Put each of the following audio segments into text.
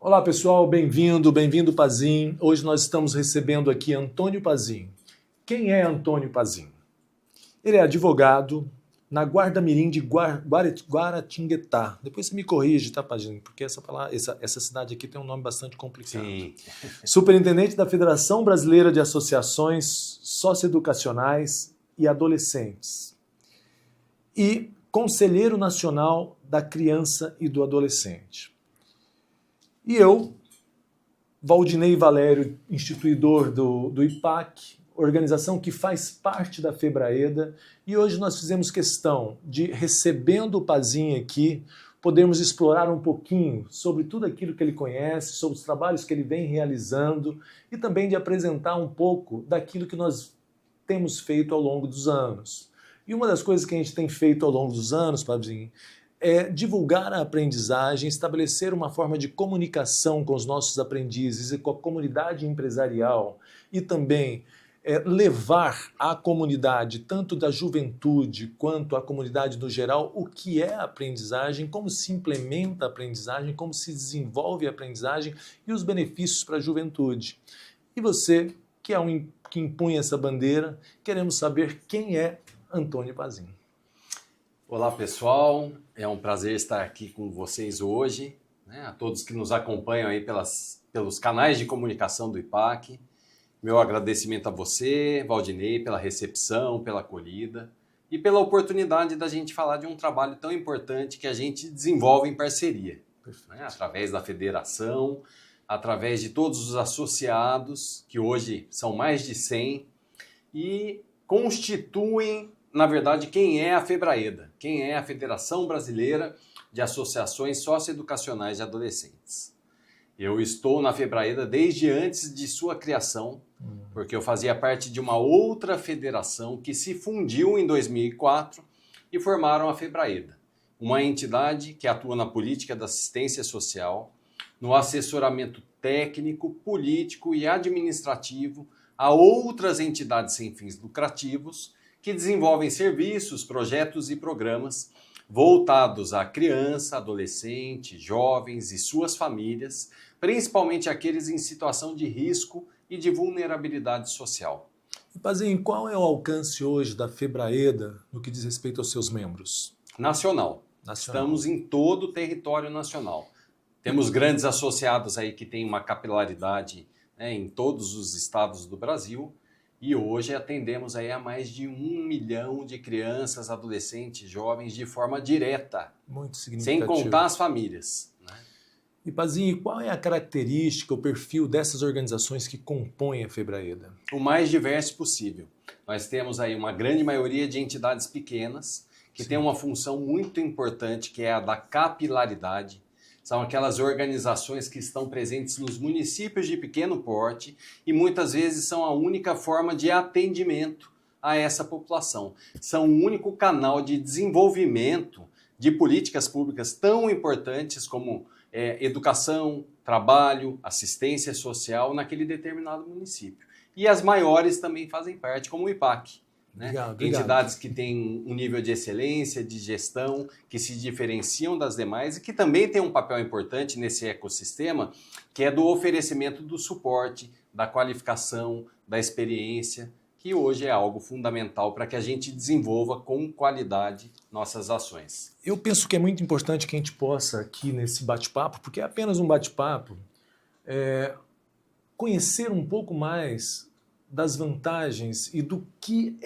Olá pessoal, bem-vindo Pazin. Hoje nós estamos recebendo aqui Antônio Pazin. Quem é Antônio Pazin? Ele é advogado na Guarda-Mirim de Guaratinguetá. Depois você me corrige, tá, Pazin? Porque essa cidade aqui tem um nome bastante complicado. Sim. Superintendente da Federação Brasileira de Associações Socioeducacionais e Adolescentes. E Conselheiro Nacional da Criança e do Adolescente. E eu, Valdinei Valério, instituidor do IPAC, organização que faz parte da Febraeda, e hoje nós fizemos questão de, recebendo o Pazin aqui, podermos explorar um pouquinho sobre tudo aquilo que ele conhece, sobre os trabalhos que ele vem realizando e também de apresentar um pouco daquilo que nós temos feito ao longo dos anos. E uma das coisas que a gente tem feito ao longo dos anos, Pazin, é divulgar a aprendizagem, estabelecer uma forma de comunicação com os nossos aprendizes e com a comunidade empresarial e também levar à comunidade, tanto da juventude quanto à comunidade no geral, o que é a aprendizagem, como se implementa a aprendizagem, como se desenvolve a aprendizagem e os benefícios para a juventude. E você, que impunha essa bandeira, queremos saber quem é Antônio Pazin. Olá pessoal, é um prazer estar aqui com vocês hoje, né? A todos que nos acompanham aí pelos canais de comunicação do IPAC. Meu agradecimento a você, Valdinei, pela recepção, pela acolhida e pela oportunidade da gente falar de um trabalho tão importante que a gente desenvolve em parceria, né? Através da federação, através de todos os associados, que hoje são mais de 100, e constituem, na verdade, quem é a Febraeda, quem é a Federação Brasileira de Associações Socioeducacionais de Adolescentes. Eu estou na Febraeda desde antes de sua criação, porque eu fazia parte de uma outra federação que se fundiu em 2004 e formaram a Febraeda, uma entidade que atua na política da assistência social, no assessoramento técnico, político e administrativo a outras entidades sem fins lucrativos que desenvolvem serviços, projetos e programas voltados à criança, adolescente, jovens e suas famílias, principalmente aqueles em situação de risco e de vulnerabilidade social. Pazin, qual é o alcance hoje da Febraeda no que diz respeito aos seus membros? Nacional. Estamos em todo o território nacional. Temos grandes associados aí que têm uma capilaridade, né, em todos os estados do Brasil. E hoje atendemos aí a mais de 1 milhão de crianças, adolescentes, jovens de forma direta. Muito significativo. Sem contar as famílias, né? E Pazin, qual é a característica, o perfil dessas organizações que compõem a Febraeda? O mais diverso possível. Nós temos aí uma grande maioria de entidades pequenas que tem uma função muito importante, que é a da capilaridade. São aquelas organizações que estão presentes nos municípios de pequeno porte e muitas vezes são a única forma de atendimento a essa população. São o único canal de desenvolvimento de políticas públicas tão importantes como educação, trabalho, assistência social naquele determinado município. E as maiores também fazem parte, como o IPAC. Né? Obrigado. Entidades que têm um nível de excelência, de gestão, que se diferenciam das demais e que também têm um papel importante nesse ecossistema, que é do oferecimento do suporte, da qualificação, da experiência, que hoje é algo fundamental para que a gente desenvolva com qualidade nossas ações. Eu penso que é muito importante que a gente possa aqui nesse bate-papo, porque é apenas um bate-papo, conhecer um pouco mais das vantagens e o que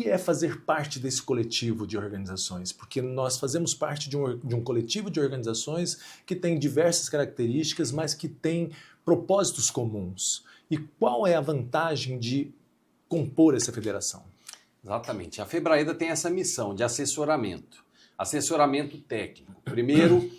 é fazer parte desse coletivo de organizações, porque nós fazemos parte de um coletivo de organizações que tem diversas características, mas que tem propósitos comuns. E qual é a vantagem de compor essa federação? Exatamente. A Febraeda tem essa missão de assessoramento técnico. Primeiro,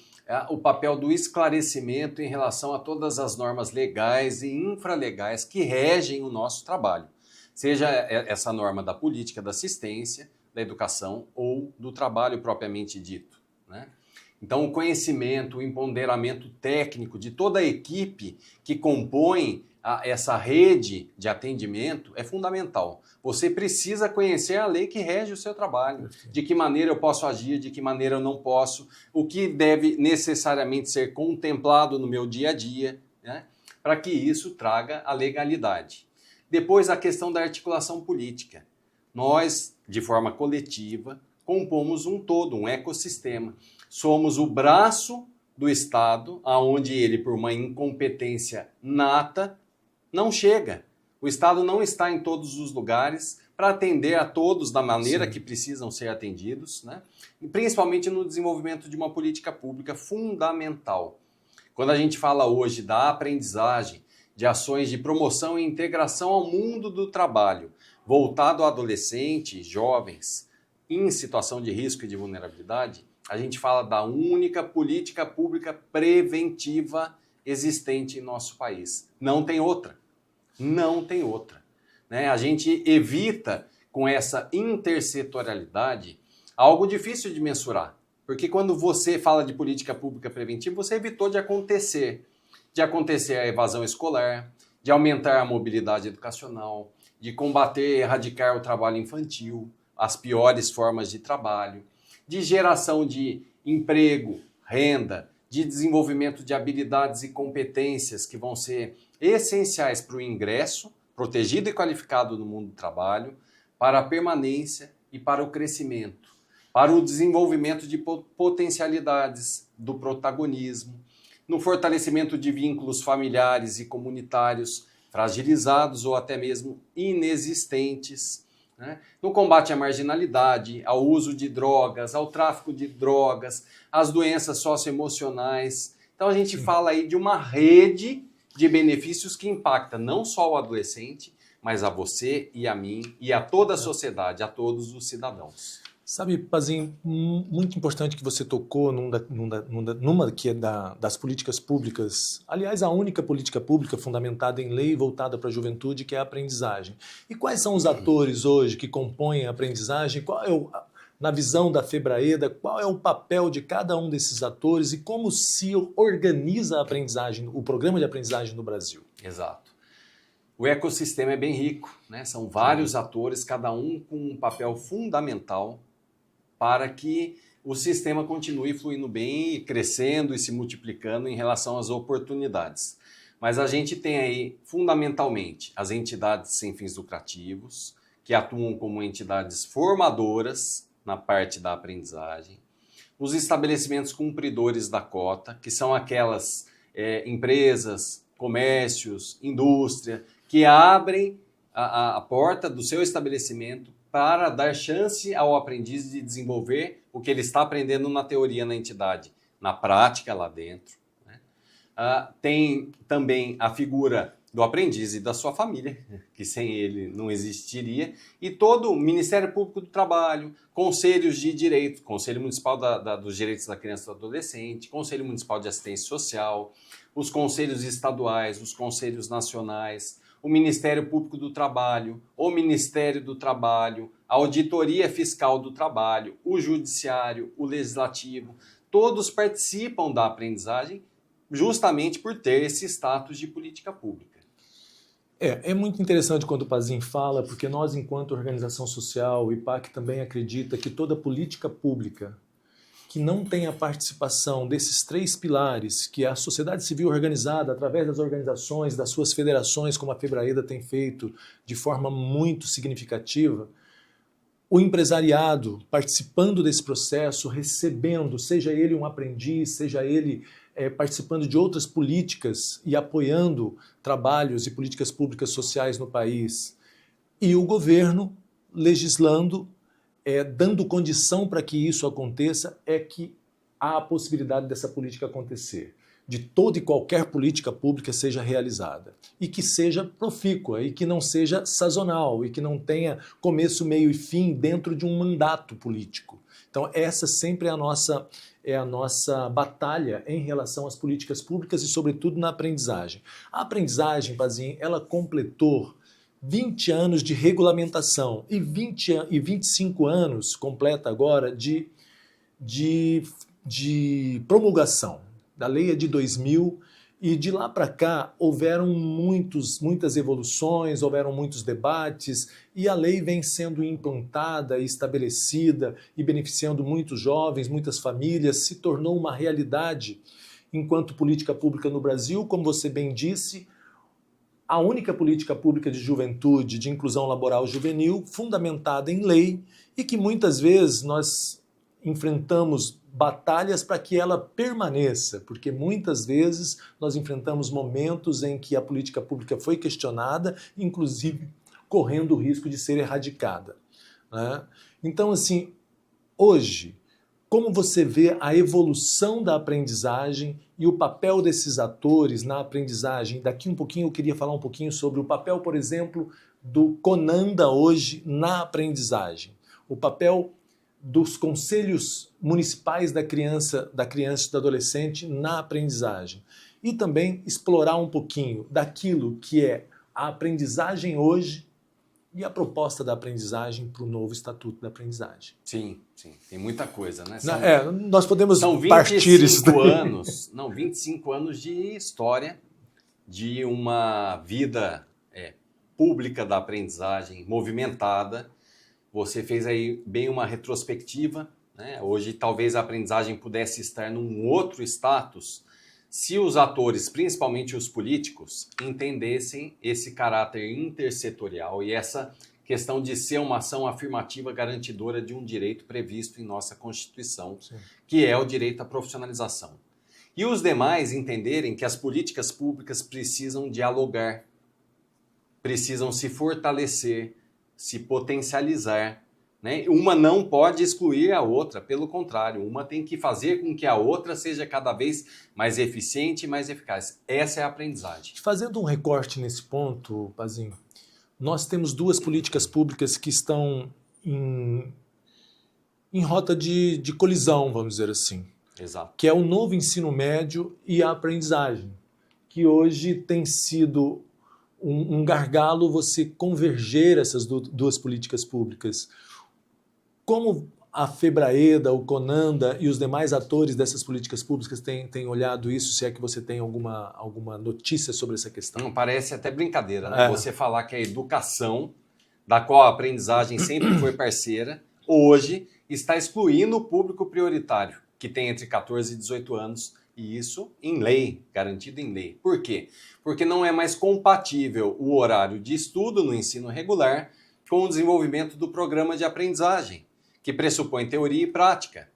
o papel do esclarecimento em relação a todas as normas legais e infralegais que regem o nosso trabalho, seja essa norma da política da assistência, da educação ou do trabalho propriamente dito, né? Então, o conhecimento, o empoderamento técnico de toda a equipe que compõe essa rede de atendimento é fundamental. Você precisa conhecer a lei que rege o seu trabalho, de que maneira eu posso agir, de que maneira eu não posso, o que deve necessariamente ser contemplado no meu dia a dia, né, para que isso traga a legalidade. Depois, a questão da articulação política. Nós, de forma coletiva, compomos um todo, um ecossistema. Somos o braço do Estado, aonde ele, por uma incompetência nata, não chega. O Estado não está em todos os lugares para atender a todos da maneira que precisam ser atendidos, né? E principalmente no desenvolvimento de uma política pública fundamental. Quando a gente fala hoje da aprendizagem, de ações de promoção e integração ao mundo do trabalho, voltado a adolescentes, jovens, em situação de risco e de vulnerabilidade, a gente fala da única política pública preventiva existente em nosso país. Não tem outra. Não tem outra. Né? A gente evita, com essa intersetorialidade, algo difícil de mensurar. Porque quando você fala de política pública preventiva, você evitou de acontecer a evasão escolar, de aumentar a mobilidade educacional, de combater e erradicar o trabalho infantil, as piores formas de trabalho, de geração de emprego, renda, de desenvolvimento de habilidades e competências que vão ser essenciais para o ingresso, protegido e qualificado no mundo do trabalho, para a permanência e para o crescimento, para o desenvolvimento de potencialidades do protagonismo, no fortalecimento de vínculos familiares e comunitários fragilizados ou até mesmo inexistentes, né? No combate à marginalidade, ao uso de drogas, ao tráfico de drogas, às doenças socioemocionais. Então a gente fala aí de uma rede de benefícios que impacta não só o adolescente, mas a você e a mim e a toda a sociedade, a todos os cidadãos. Sabe, Pazin, muito importante que você tocou numa que é das políticas públicas, aliás, a única política pública fundamentada em lei voltada para a juventude, que é a aprendizagem. E quais são os atores hoje que compõem a aprendizagem? Na visão da Febraeda, qual é o papel de cada um desses atores e como se organiza a aprendizagem, o programa de aprendizagem no Brasil? Exato. O ecossistema é bem rico, né? São vários atores, cada um com um papel fundamental para que o sistema continue fluindo bem, crescendo e se multiplicando em relação às oportunidades. Mas a gente tem aí, fundamentalmente, as entidades sem fins lucrativos, que atuam como entidades formadoras na parte da aprendizagem, os estabelecimentos cumpridores da cota, que são aquelas empresas, comércios, indústria, que abrem a porta do seu estabelecimento para dar chance ao aprendiz de desenvolver o que ele está aprendendo na teoria na entidade, na prática lá dentro, né? Tem também a figura do aprendiz e da sua família, que sem ele não existiria, e todo o Ministério Público do Trabalho, conselhos de direito, Conselho Municipal dos Direitos da Criança e do Adolescente, Conselho Municipal de Assistência Social, os conselhos estaduais, os conselhos nacionais, o Ministério Público do Trabalho, o Ministério do Trabalho, a Auditoria Fiscal do Trabalho, o Judiciário, o Legislativo, todos participam da aprendizagem justamente por ter esse status de política pública. É muito interessante quando o Pazin fala, porque nós, enquanto organização social, o IPAC também acredita que toda política pública que não tem a participação desses três pilares, que a sociedade civil organizada, através das organizações, das suas federações, como a Febraeda tem feito de forma muito significativa, o empresariado participando desse processo, recebendo, seja ele um aprendiz, seja ele participando de outras políticas e apoiando trabalhos e políticas públicas sociais no país, e o governo legislando, dando condição para que isso aconteça, é que há a possibilidade dessa política acontecer, de toda e qualquer política pública seja realizada, e que seja profícua, e que não seja sazonal, e que não tenha começo, meio e fim dentro de um mandato político. Então essa sempre é a nossa batalha em relação às políticas públicas e sobretudo na aprendizagem. A aprendizagem, Pazin, ela completou 20 anos de regulamentação e 25 anos completa agora de de promulgação. Da lei é de 2000 e de lá para cá houveram muitas evoluções, houveram muitos debates e a lei vem sendo implantada, estabelecida e beneficiando muitos jovens, muitas famílias, se tornou uma realidade enquanto política pública no Brasil, como você bem disse, a única política pública de juventude, de inclusão laboral juvenil, fundamentada em lei e que muitas vezes nós enfrentamos batalhas para que ela permaneça, porque muitas vezes nós enfrentamos momentos em que a política pública foi questionada, inclusive correndo o risco de ser erradicada, né? Então, assim, hoje, como você vê a evolução da aprendizagem e o papel desses atores na aprendizagem? Daqui um pouquinho eu queria falar um pouquinho sobre o papel, por exemplo, do CONANDA hoje na aprendizagem, o papel dos conselhos municipais da criança e do adolescente na aprendizagem. E também explorar um pouquinho daquilo que é a aprendizagem hoje e a proposta da aprendizagem para o novo Estatuto da Aprendizagem. Sim, sim. Tem muita coisa, né? Nós podemos partir isso daí. 25 anos de história, de uma vida pública da aprendizagem, movimentada. Você fez aí bem uma retrospectiva, né? Hoje talvez a aprendizagem pudesse estar num outro status se os atores, principalmente os políticos, entendessem esse caráter intersetorial e essa questão de ser uma ação afirmativa garantidora de um direito previsto em nossa Constituição, sim, que é o direito à profissionalização. E os demais entenderem que as políticas públicas precisam dialogar, precisam se fortalecer, se potencializar, né? Uma não pode excluir a outra, pelo contrário, uma tem que fazer com que a outra seja cada vez mais eficiente e mais eficaz. Essa é a aprendizagem. Fazendo um recorte nesse ponto, Pazinho, nós temos duas políticas públicas que estão em rota de colisão, vamos dizer assim. Exato. Que é o novo ensino médio e a aprendizagem, que hoje tem sido um gargalo você converger essas duas políticas públicas. Como a FEBRAEDA, o CONANDA e os demais atores dessas políticas públicas têm olhado isso, se é que você tem alguma notícia sobre essa questão? Não, parece até brincadeira, né? Você falar que a educação, da qual a aprendizagem sempre foi parceira, hoje está excluindo o público prioritário, que tem entre 14 e 18 anos, e isso em lei, garantido em lei. Por quê? Porque não é mais compatível o horário de estudo no ensino regular com o desenvolvimento do programa de aprendizagem, que pressupõe teoria e prática.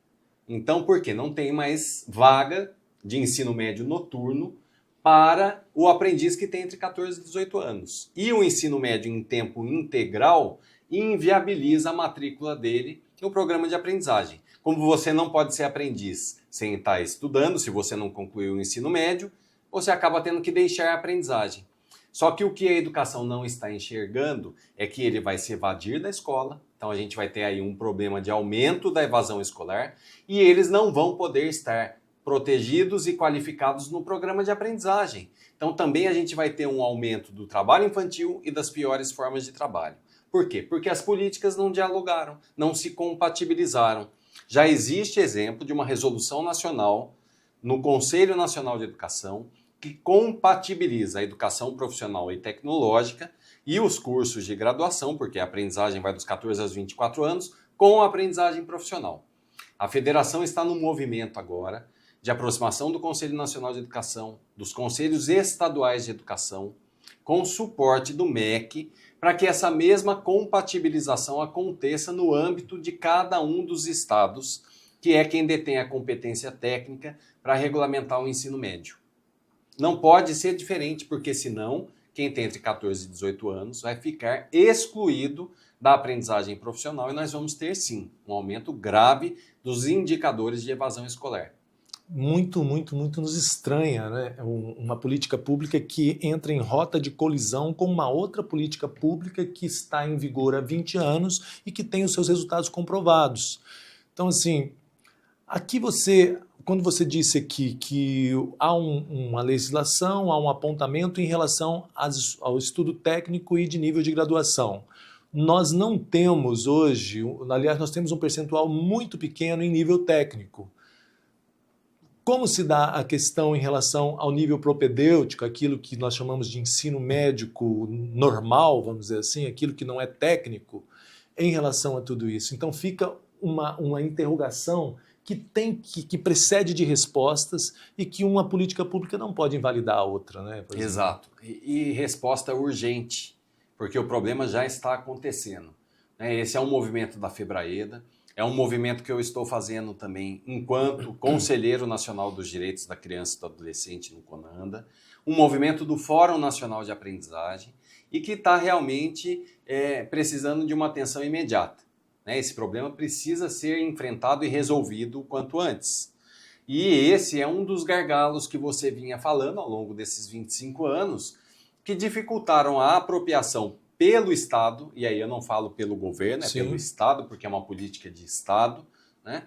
Então, por quê? Não tem mais vaga de ensino médio noturno para o aprendiz que tem entre 14 e 18 anos. E o ensino médio em tempo integral inviabiliza a matrícula dele no programa de aprendizagem. Como você não pode ser aprendiz sem estar estudando, se você não concluiu o ensino médio, você acaba tendo que deixar a aprendizagem. Só que o que a educação não está enxergando é que ele vai se evadir da escola, então a gente vai ter aí um problema de aumento da evasão escolar e eles não vão poder estar protegidos e qualificados no programa de aprendizagem. Então também a gente vai ter um aumento do trabalho infantil e das piores formas de trabalho. Por quê? Porque as políticas não dialogaram, não se compatibilizaram. Já existe exemplo de uma resolução nacional no Conselho Nacional de Educação que compatibiliza a educação profissional e tecnológica e os cursos de graduação, porque a aprendizagem vai dos 14 aos 24 anos, com a aprendizagem profissional. A federação está no movimento agora de aproximação do Conselho Nacional de Educação, dos Conselhos Estaduais de Educação, com suporte do MEC, para que essa mesma compatibilização aconteça no âmbito de cada um dos estados, que é quem detém a competência técnica para regulamentar o ensino médio. Não pode ser diferente, porque senão quem tem entre 14 e 18 anos vai ficar excluído da aprendizagem profissional e nós vamos ter, sim, um aumento grave dos indicadores de evasão escolar. Muito nos estranha, né? Uma política pública que entra em rota de colisão com uma outra política pública que está em vigor há 20 anos e que tem os seus resultados comprovados. Então, assim, aqui quando você disse aqui que há uma legislação, há um apontamento em relação ao estudo técnico e de nível de graduação. Nós não temos hoje, aliás, nós temos um percentual muito pequeno em nível técnico. Como se dá a questão em relação ao nível propedêutico, aquilo que nós chamamos de ensino médico normal, vamos dizer assim, aquilo que não é técnico, em relação a tudo isso? Então fica uma interrogação que precede de respostas e que uma política pública não pode invalidar a outra, né? Exato. E resposta urgente, porque o problema já está acontecendo. Esse é um movimento da Febraeda, é um movimento que eu estou fazendo também enquanto Conselheiro Nacional dos Direitos da Criança e do Adolescente no CONANDA, um movimento do Fórum Nacional de Aprendizagem e que está realmente precisando de uma atenção imediata. Esse problema precisa ser enfrentado e resolvido o quanto antes. E esse é um dos gargalos que você vinha falando ao longo desses 25 anos, que dificultaram a apropriação pelo Estado, e aí eu não falo pelo governo, é pelo Estado, porque é uma política de Estado, né,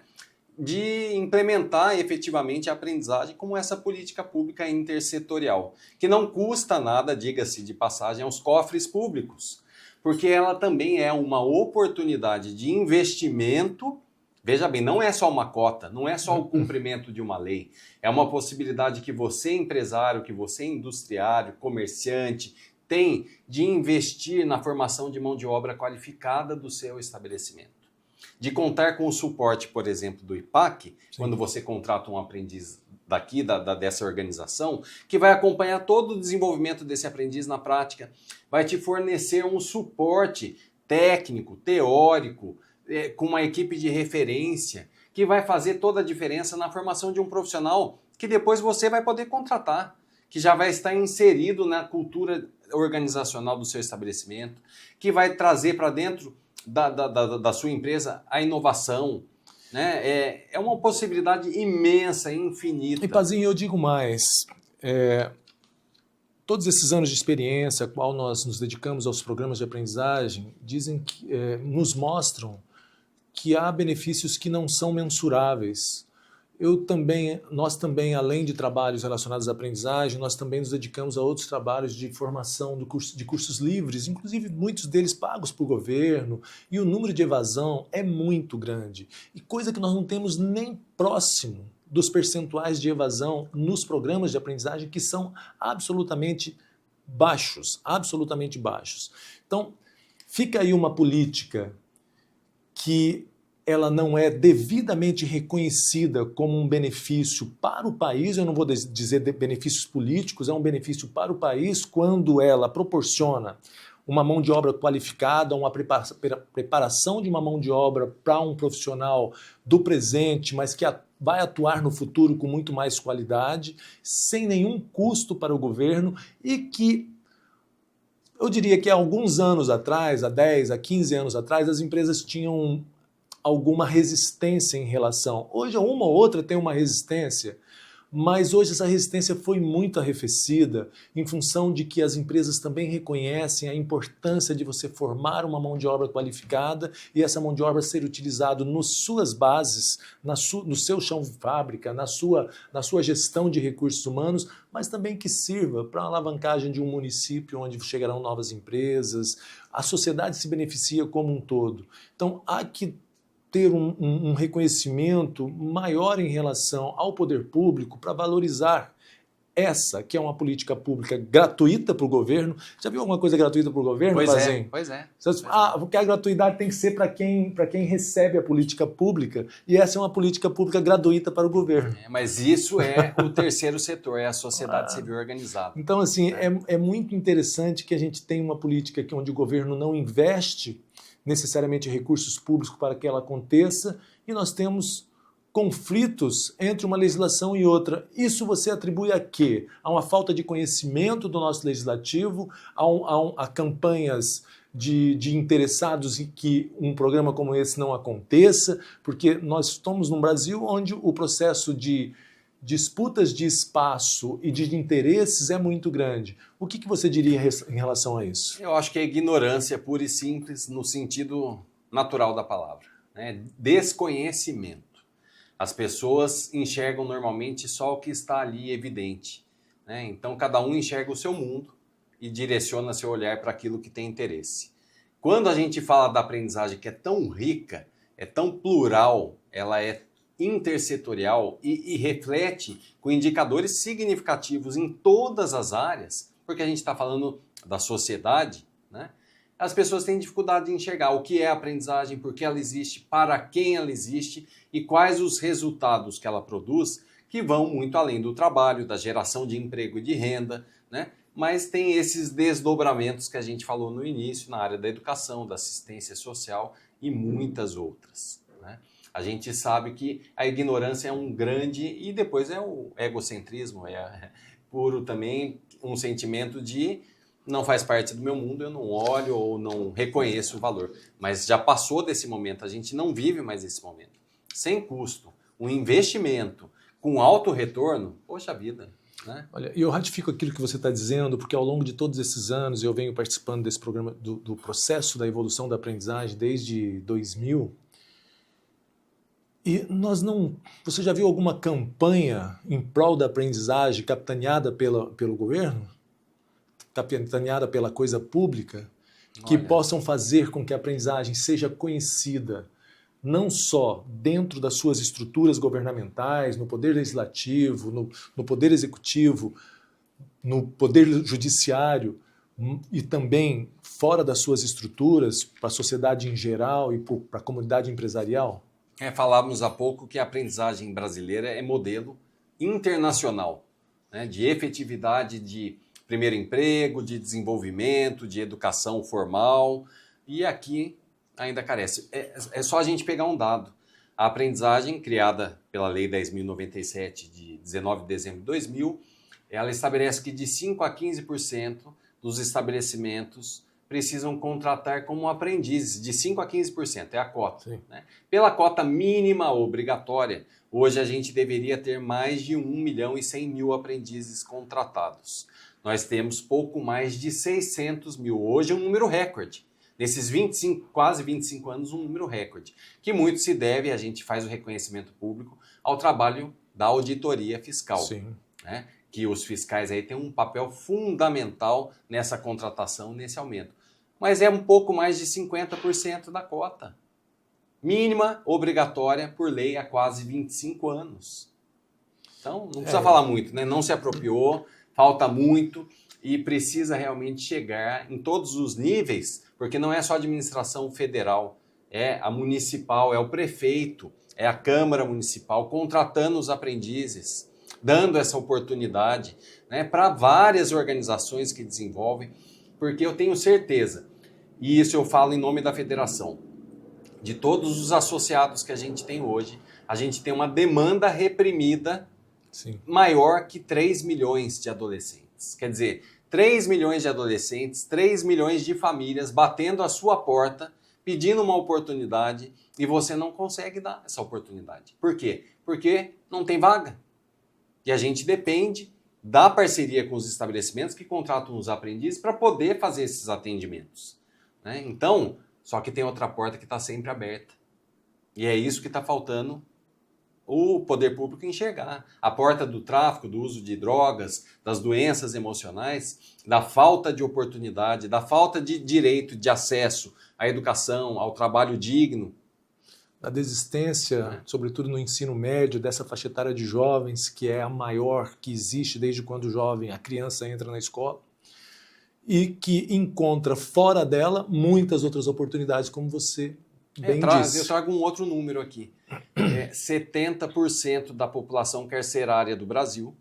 de implementar efetivamente a aprendizagem como essa política pública intersetorial, que não custa nada, diga-se de passagem, aos cofres públicos, porque ela também é uma oportunidade de investimento. Veja bem, não é só uma cota, não é só o cumprimento de uma lei, é uma possibilidade que você, empresário, que você, industriário, comerciante, tem de investir na formação de mão de obra qualificada do seu estabelecimento. De contar com o suporte, por exemplo, do IPAC, quando você contrata um aprendiz daqui, dessa organização, que vai acompanhar todo o desenvolvimento desse aprendiz na prática, vai te fornecer um suporte técnico, teórico, com uma equipe de referência, que vai fazer toda a diferença na formação de um profissional que depois você vai poder contratar, que já vai estar inserido na cultura organizacional do seu estabelecimento, que vai trazer para dentro da sua empresa a inovação, né? É uma possibilidade imensa, infinita. E Pazinho, eu digo mais, todos esses anos de experiência, a qual nós nos dedicamos aos programas de aprendizagem, dizem que, nos mostram que há benefícios que não são mensuráveis. Nós também, além de trabalhos relacionados à aprendizagem, nós também nos dedicamos a outros trabalhos de formação de cursos livres, inclusive muitos deles pagos por governo, e o número de evasão é muito grande. E coisa que nós não temos nem próximo dos percentuais de evasão nos programas de aprendizagem, que são absolutamente baixos, absolutamente baixos. Então, fica aí uma política que ela não é devidamente reconhecida como um benefício para o país, eu não vou dizer benefícios políticos, é um benefício para o país quando ela proporciona uma mão de obra qualificada, uma preparação de uma mão de obra para um profissional do presente, mas que vai atuar no futuro com muito mais qualidade, sem nenhum custo para o governo e que eu diria que há alguns anos atrás, há 10, há 15 anos atrás, as empresas tinham alguma resistência em relação. Hoje uma ou outra tem uma resistência, mas hoje essa resistência foi muito arrefecida em função de que as empresas também reconhecem a importância de você formar uma mão de obra qualificada e essa mão de obra ser utilizada nas suas bases, no seu chão de fábrica, na sua gestão de recursos humanos, mas também que sirva para a alavancagem de um município onde chegarão novas empresas. A sociedade se beneficia como um todo. Então, há que ter um reconhecimento maior em relação ao poder público para valorizar essa, que é uma política pública gratuita para o governo. Já viu alguma coisa gratuita para o governo, Pazinho? Pois é. Porque a gratuidade tem que ser para quem recebe a política pública, e essa é uma política pública gratuita para o governo. Mas isso é o terceiro setor, é a sociedade civil organizada. Então, assim, é muito interessante que a gente tenha uma política onde o governo não investe necessariamente recursos públicos para que ela aconteça, e nós temos conflitos entre uma legislação e outra. Isso você atribui a quê? A uma falta de conhecimento do nosso legislativo, a campanhas de interessados em que um programa como esse não aconteça, porque nós estamos num Brasil onde o processo de disputas de espaço e de interesses é muito grande. O que você diria em relação a isso? Eu acho que é ignorância pura e simples no sentido natural da palavra, né? Desconhecimento. As pessoas enxergam normalmente só o que está ali evidente, né? Então cada um enxerga o seu mundo e direciona seu olhar para aquilo que tem interesse. Quando a gente fala da aprendizagem que é tão rica, é tão plural, ela é intersetorial e reflete com indicadores significativos em todas as áreas, porque a gente está falando da sociedade, né? As pessoas têm dificuldade de enxergar o que é a aprendizagem, por que ela existe, para quem ela existe e quais os resultados que ela produz, que vão muito além do trabalho, da geração de emprego e de renda, né? Mas tem esses desdobramentos que a gente falou no início, na área da educação, da assistência social e muitas outras, né? A gente sabe que a ignorância é um grande, e depois é o egocentrismo, é puro também um sentimento de não faz parte do meu mundo, eu não olho ou não reconheço o valor. Mas já passou desse momento, a gente não vive mais esse momento. Sem custo, um investimento com alto retorno, poxa vida, né? Olha, eu ratifico aquilo que você está dizendo, porque ao longo de todos esses anos eu venho participando desse programa, do processo da evolução da aprendizagem desde 2000. E nós não... Você já viu alguma campanha em prol da aprendizagem capitaneada pelo governo? Capitaneada pela coisa pública? Que possam fazer com que a aprendizagem seja conhecida não só dentro das suas estruturas governamentais, no poder legislativo, no poder executivo, no poder judiciário e também fora das suas estruturas, para a sociedade em geral e para a comunidade empresarial? Falávamos há pouco que a aprendizagem brasileira é modelo internacional, né, de efetividade de primeiro emprego, de desenvolvimento, de educação formal, e aqui ainda carece. É só a gente pegar um dado. A aprendizagem, criada pela Lei 10.097, de 19 de dezembro de 2000, ela estabelece que de 5% a 15% dos estabelecimentos precisam contratar como aprendizes, de 5% a 15%, é a cota. Né? Pela cota mínima obrigatória, hoje a gente deveria ter mais de 1.100.000 aprendizes contratados. Nós temos pouco mais de 600 mil, hoje um número recorde. Nesses quase 25 anos, um número recorde, que muito se deve, a gente faz o reconhecimento público, ao trabalho da auditoria fiscal. Sim. Né? Que os fiscais aí têm um papel fundamental nessa contratação, nesse aumento. Mas é um pouco mais de 50% da cota. Mínima obrigatória por lei há quase 25 anos. Então, não precisa falar muito, né? Não se apropriou, falta muito e precisa realmente chegar em todos os níveis, porque não é só a administração federal, é a municipal, é o prefeito, é a Câmara Municipal contratando os aprendizes, dando essa oportunidade, né, para várias organizações que desenvolvem, porque eu tenho certeza, e isso eu falo em nome da federação, de todos os associados que a gente tem hoje, a gente tem uma demanda reprimida maior que 3 milhões de adolescentes. Quer dizer, 3 milhões de adolescentes, 3 milhões de famílias batendo a sua porta, pedindo uma oportunidade, e você não consegue dar essa oportunidade. Por quê? Porque não tem vaga. E a gente depende da parceria com os estabelecimentos que contratam os aprendizes para poder fazer esses atendimentos. Né? Então, só que tem outra porta que está sempre aberta. E é isso que está faltando o poder público enxergar. A porta do tráfico, do uso de drogas, das doenças emocionais, da falta de oportunidade, da falta de direito de acesso à educação, ao trabalho digno. Da desistência, sobretudo no ensino médio, dessa faixa etária de jovens, que é a maior que existe desde quando a criança entra na escola, e que encontra fora dela muitas outras oportunidades, como você bem disse. Eu trago um outro número aqui. 70% da população carcerária do Brasil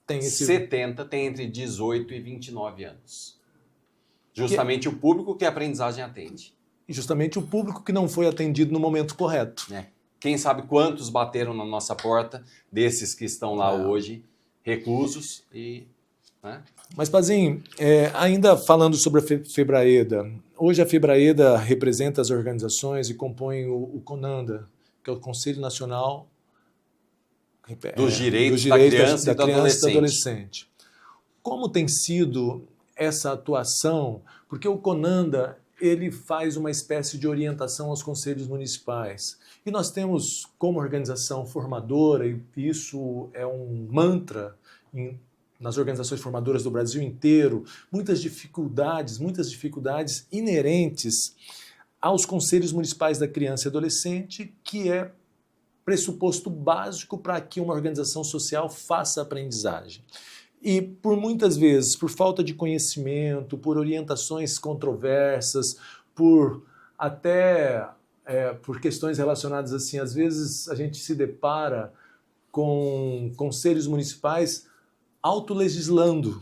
tem entre 18 e 29 anos. Justamente o público que a aprendizagem atende. E justamente o público que não foi atendido no momento correto. Quem sabe quantos bateram na nossa porta, desses que estão lá hoje, reclusos. Mas, Pazinho, ainda falando sobre a Febraeda, hoje a Febraeda representa as organizações e compõe o CONANDA, que é o Conselho Nacional dos Direitos da Criança e do Adolescente. Como tem sido essa atuação? Porque o CONANDA ele faz uma espécie de orientação aos conselhos municipais. E nós temos, como organização formadora, e isso é um mantra nas organizações formadoras do Brasil inteiro, muitas dificuldades inerentes aos conselhos municipais da criança e adolescente, que é pressuposto básico para que uma organização social faça aprendizagem. E por muitas vezes, por falta de conhecimento, por orientações controversas, por questões relacionadas assim, às vezes a gente se depara com conselhos municipais autolegislando,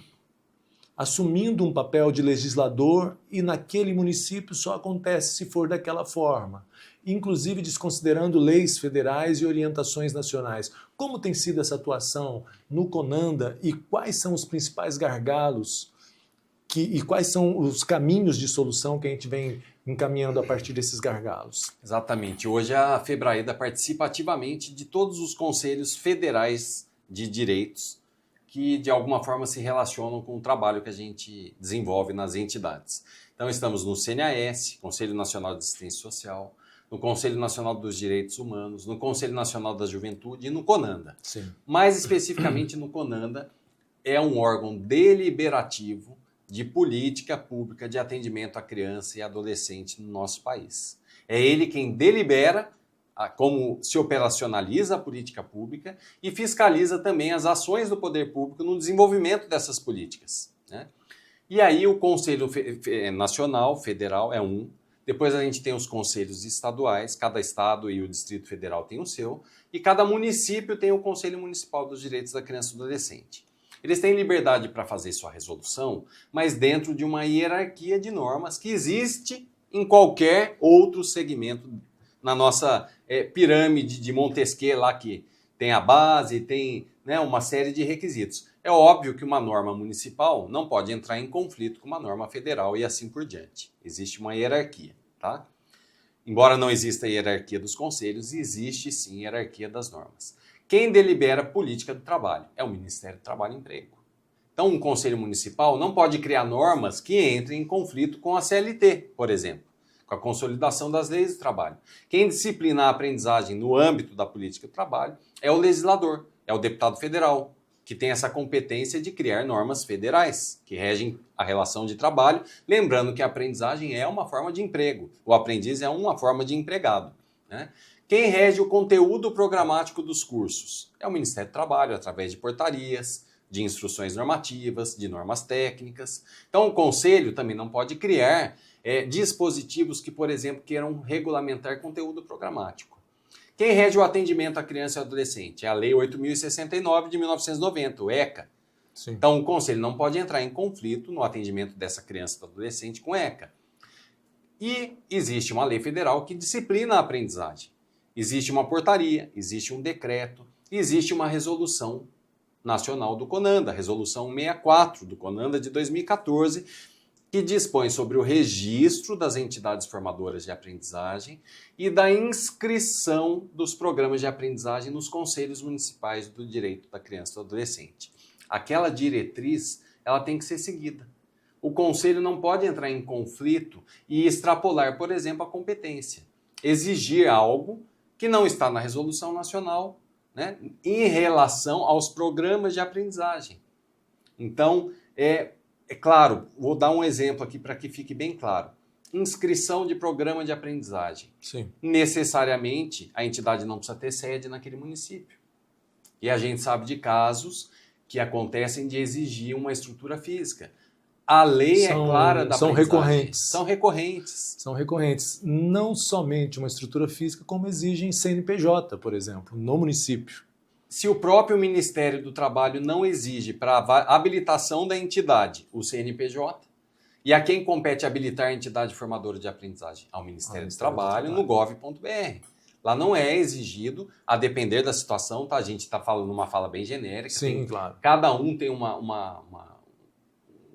assumindo um papel de legislador, e naquele município só acontece se for daquela forma, inclusive desconsiderando leis federais e orientações nacionais. Como tem sido essa atuação no CONANDA e quais são os principais gargalos e quais são os caminhos de solução que a gente vem encaminhando a partir desses gargalos? Exatamente. Hoje a FEBRAEDA participa ativamente de todos os conselhos federais de direitos que de alguma forma se relacionam com o trabalho que a gente desenvolve nas entidades. Então estamos no CNAS, Conselho Nacional de Assistência Social, no Conselho Nacional dos Direitos Humanos, no Conselho Nacional da Juventude e no CONANDA. Sim. Mais especificamente no CONANDA, é um órgão deliberativo de política pública de atendimento à criança e adolescente no nosso país. É ele quem delibera como se operacionaliza a política pública e fiscaliza também as ações do poder público no desenvolvimento dessas políticas, né? E aí o Conselho Nacional, Federal, é um. Depois a gente tem os conselhos estaduais, cada estado e o Distrito Federal tem o seu, e cada município tem o Conselho Municipal dos Direitos da Criança e do Adolescente. Eles têm liberdade para fazer sua resolução, mas dentro de uma hierarquia de normas que existe em qualquer outro segmento na nossa pirâmide de Montesquieu lá, que tem a base, tem, né, uma série de requisitos. É óbvio que uma norma municipal não pode entrar em conflito com uma norma federal e assim por diante. Existe uma hierarquia, tá? Embora não exista a hierarquia dos conselhos, existe sim a hierarquia das normas. Quem delibera a política do trabalho é o Ministério do Trabalho e Emprego. Então, um conselho municipal não pode criar normas que entrem em conflito com a CLT, por exemplo, com a consolidação das leis do trabalho. Quem disciplina a aprendizagem no âmbito da política do trabalho é o legislador, é o deputado federal, que tem essa competência de criar normas federais que regem a relação de trabalho, lembrando que a aprendizagem é uma forma de emprego, o aprendiz é uma forma de empregado, né? Quem rege o conteúdo programático dos cursos é o Ministério do Trabalho, através de portarias, de instruções normativas, de normas técnicas. Então, o Conselho também não pode criar dispositivos que, por exemplo, queiram regulamentar conteúdo programático. Quem rege o atendimento à criança e ao adolescente é a Lei 8.069 de 1990, o ECA. Sim. Então, o Conselho não pode entrar em conflito no atendimento dessa criança e do adolescente com ECA. E existe uma lei federal que disciplina a aprendizagem. Existe uma portaria, existe um decreto, existe uma resolução nacional do CONANDA, a resolução 64 do CONANDA de 2014, que dispõe sobre o registro das entidades formadoras de aprendizagem e da inscrição dos programas de aprendizagem nos conselhos municipais do direito da criança e do adolescente. Aquela diretriz, ela tem que ser seguida. O conselho não pode entrar em conflito e extrapolar, por exemplo, a competência. Exigir algo que não está na resolução nacional, né, em relação aos programas de aprendizagem. Então, é claro, vou dar um exemplo aqui para que fique bem claro. Inscrição de programa de aprendizagem. Sim. Necessariamente, a entidade não precisa ter sede naquele município. E a gente sabe de casos que acontecem de exigir uma estrutura física. A lei é clara da aprendizagem. São recorrentes. São recorrentes. Não somente uma estrutura física, como exigem CNPJ, por exemplo, no município. Se o próprio Ministério do Trabalho não exige para a habilitação da entidade o CNPJ, e a quem compete habilitar a entidade formadora de aprendizagem? Ao Ministério do Trabalho, no gov.br. Lá não é exigido, a depender da situação, tá? A gente está falando uma fala bem genérica. Sim, claro. Cada um tem um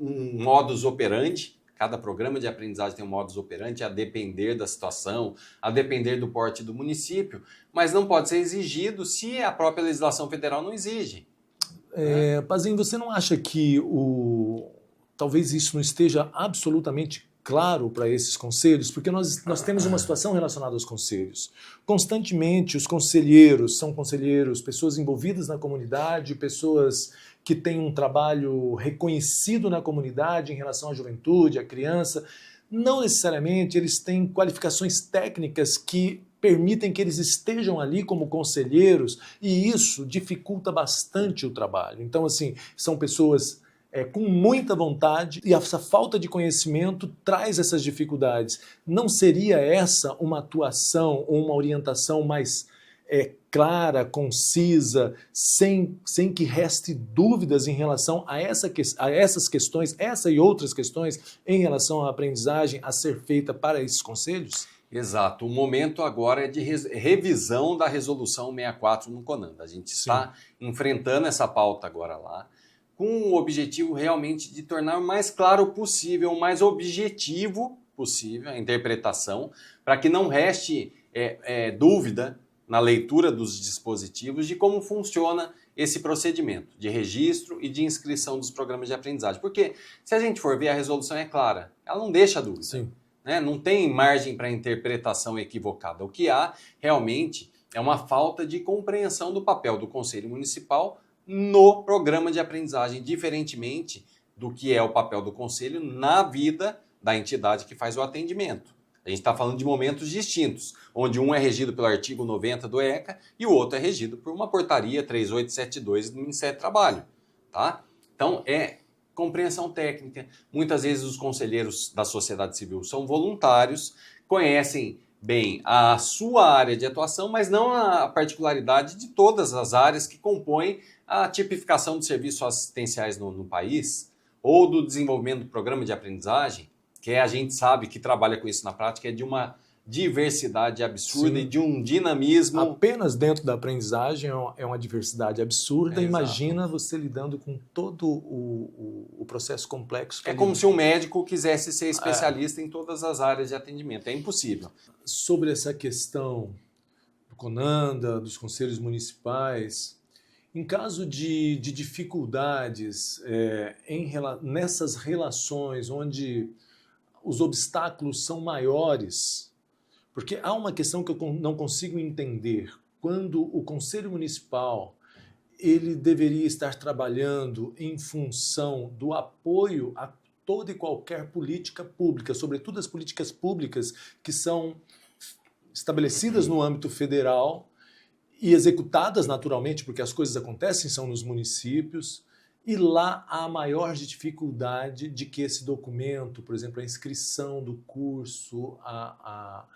modus operandi, cada programa de aprendizagem tem um modus operandi, a depender da situação, a depender do porte do município, mas não pode ser exigido se a própria legislação federal não exige. Pazinho, você não acha que talvez isso não esteja absolutamente claro para esses conselhos? Porque nós temos uma situação relacionada aos conselhos. Constantemente, os conselheiros são conselheiros, pessoas envolvidas na comunidade, pessoas que têm um trabalho reconhecido na comunidade em relação à juventude, à criança, Não necessariamente eles têm qualificações técnicas que permitem que eles estejam ali como conselheiros, e isso dificulta bastante o trabalho. Então, assim, são pessoas com muita vontade, e essa falta de conhecimento traz essas dificuldades. Não seria essa uma atuação ou uma orientação mais clara, concisa, sem que reste dúvidas em relação a essas questões, essa e outras questões em relação à aprendizagem a ser feita para esses conselhos? Exato. O momento agora é de revisão da resolução 64 no CONANDA. A gente está enfrentando essa pauta agora lá, com o objetivo realmente de tornar o mais claro possível, o mais objetivo possível a interpretação, para que não reste dúvida na leitura dos dispositivos de como funciona esse procedimento de registro e de inscrição dos programas de aprendizagem. Porque se a gente for ver, a resolução é clara, ela não deixa dúvida. Sim. Né? Não tem margem para interpretação equivocada. O que há realmente é uma falta de compreensão do papel do Conselho Municipal no programa de aprendizagem, diferentemente do que é o papel do Conselho na vida da entidade que faz o atendimento. A gente está falando de momentos distintos, onde um é regido pelo artigo 90 do ECA e o outro é regido por uma portaria 3872 do Ministério do Trabalho. Tá? Então, é compreensão técnica. Muitas vezes os conselheiros da sociedade civil são voluntários, conhecem bem a sua área de atuação, mas não a particularidade de todas as áreas que compõem a tipificação de serviços assistenciais no país, ou do desenvolvimento do programa de aprendizagem, que a gente sabe que trabalha com isso na prática, é de uma diversidade absurda. Sim. E de um dinamismo. Apenas dentro da aprendizagem é uma diversidade absurda. Imagina você lidando com todo o processo complexo. É como se um médico quisesse ser especialista em todas as áreas de atendimento. É impossível. Sobre essa questão do CONANDA, dos conselhos municipais, em caso de dificuldades nessas relações onde os obstáculos são maiores, porque há uma questão que eu não consigo entender. Quando o Conselho Municipal ele deveria estar trabalhando em função do apoio a toda e qualquer política pública, sobretudo as políticas públicas que são estabelecidas no âmbito federal e executadas naturalmente, porque as coisas acontecem, são nos municípios, e lá há a maior dificuldade de que esse documento, por exemplo, a inscrição do curso, a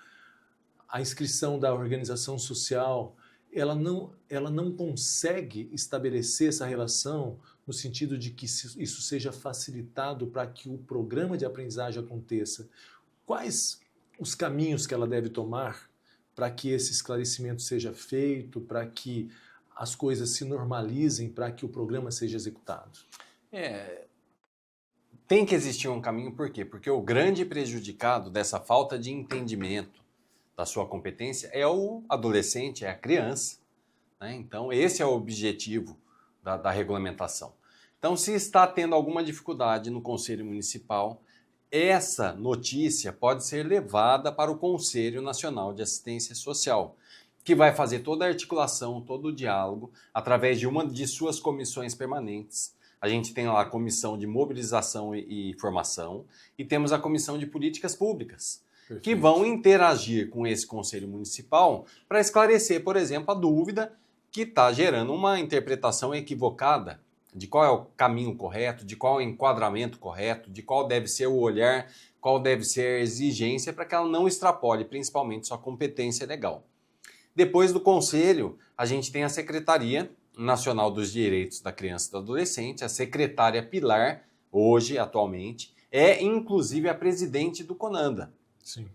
inscrição da organização social, ela não consegue estabelecer essa relação no sentido de que isso seja facilitado para que o programa de aprendizagem aconteça. Quais os caminhos que ela deve tomar para que esse esclarecimento seja feito, para que as coisas se normalizem, para que o programa seja executado? Tem que existir um caminho, por quê? Porque o grande prejudicado dessa falta de entendimento da sua competência é o adolescente, é a criança. Né? Então, esse é o objetivo da regulamentação. Então, se está tendo alguma dificuldade no Conselho Municipal, essa notícia pode ser levada para o Conselho Nacional de Assistência Social, que vai fazer toda a articulação, todo o diálogo, através de uma de suas comissões permanentes. A gente tem lá a Comissão de Mobilização e Formação e temos a Comissão de Políticas Públicas, Perfeito. Que vão interagir com esse Conselho Municipal para esclarecer, por exemplo, a dúvida que está gerando uma interpretação equivocada de qual é o caminho correto, de qual é o enquadramento correto, de qual deve ser o olhar, qual deve ser a exigência para que ela não extrapole, principalmente, sua competência legal. Depois do Conselho, a gente tem a Secretaria Nacional dos Direitos da Criança e do Adolescente, a secretária Pilar, hoje, atualmente, é inclusive a presidente do CONANDA. Sim.